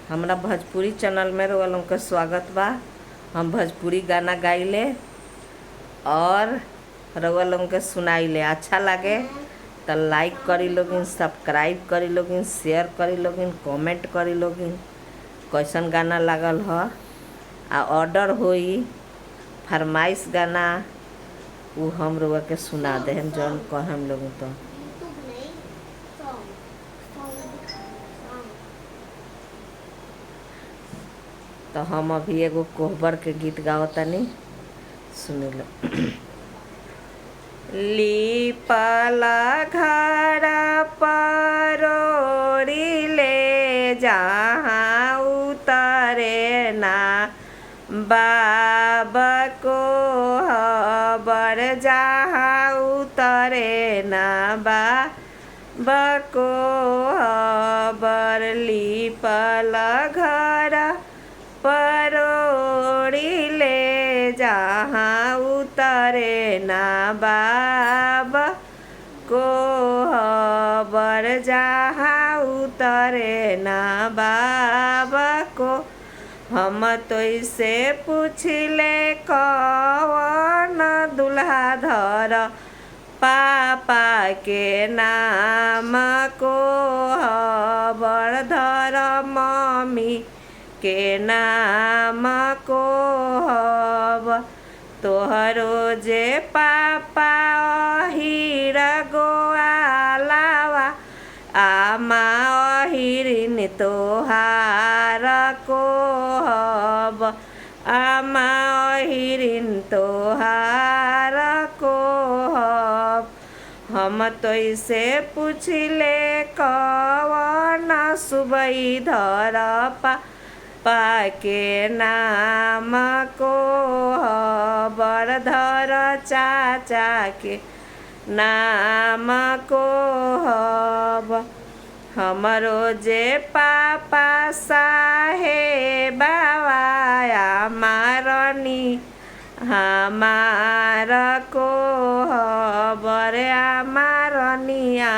हमरा भोजपुरी चैनल में रउआ लोगन के स्वागत बा। हम भोजपुरी गाना गाइले और रउआ लोगन के सुनाइले। अच्छा लागे तो लाइक करी लोगिन, सब्सक्राइब करी लोगिन, शेयर करी लोगिन, कमेंट करी लोगिन कैसन गाना लागल ह। आ ऑर्डर होई फरमाइश गाना वो हम रउआ के सुना दे हम जौन कहम लोगन। तो हम अभी एगो कोहबर के गीत गावतानी, सुन लो। लीपला घर परोड़ी ले जहाँ उतरे ना बाबा को हबर, जहाँ उतरे ना बाबा को हबर। लीपला घर परोड़ी ले जहाँ उतरे ना बाबा को हबर, जहाँ उतरे ना बाबा को। हम तो इसे पूछले कौन दुल्हा धर पापा के नाम को हबर, धर मम्मी के नाम को हब। तोहरो जे पापा अहिर गोआलावा आमा अहिरिन तोहार को हब, आमा अहिरिन तोहार को हब। हम तो इसे पूछले कौन सुबई धर पापा के नाम को हबर, धर चाचा के नाम को हब। हमरो जे पापा साहेबाया मारनी हमार को हबर, मारनिया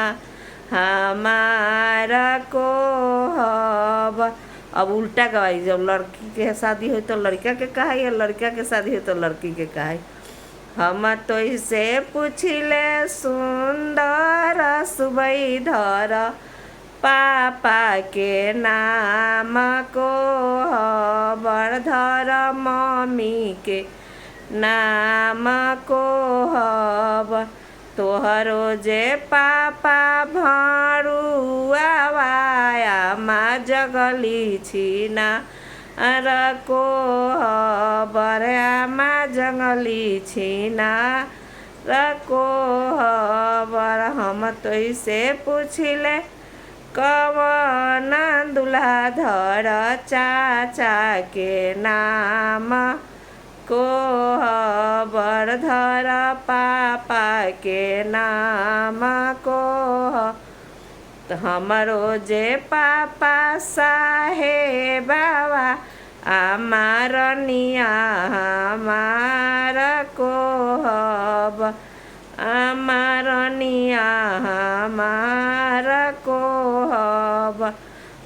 हमार को हब। अब उल्टा गवाई, जब लड़की के शादी हो तो लड़का के कहाई और लड़का के शादी हो तो लड़की के कहाई। हम तो इसे पूछले सुंदर सुबई धर पापा के नाम को हबर, धर मम्मी के नाम को हब। तोहरो जे पापा भरुआवाया माँ जगली छीना को हबर, माँ जंगली छीना को हबर। हम तो इसे पूछले कवन दुल्हा धर चाचा के नाम को हबर, धर पापा के नाम को। तो हमरो जे पापा साहेबावा मारनिया हमार को हब, मारनिया हमार को हब।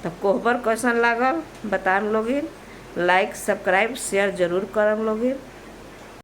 तो कोहबर कैसन लागल बताम लोगिन। लाइक सब्सक्राइब शेयर जरूर करम लोगिन।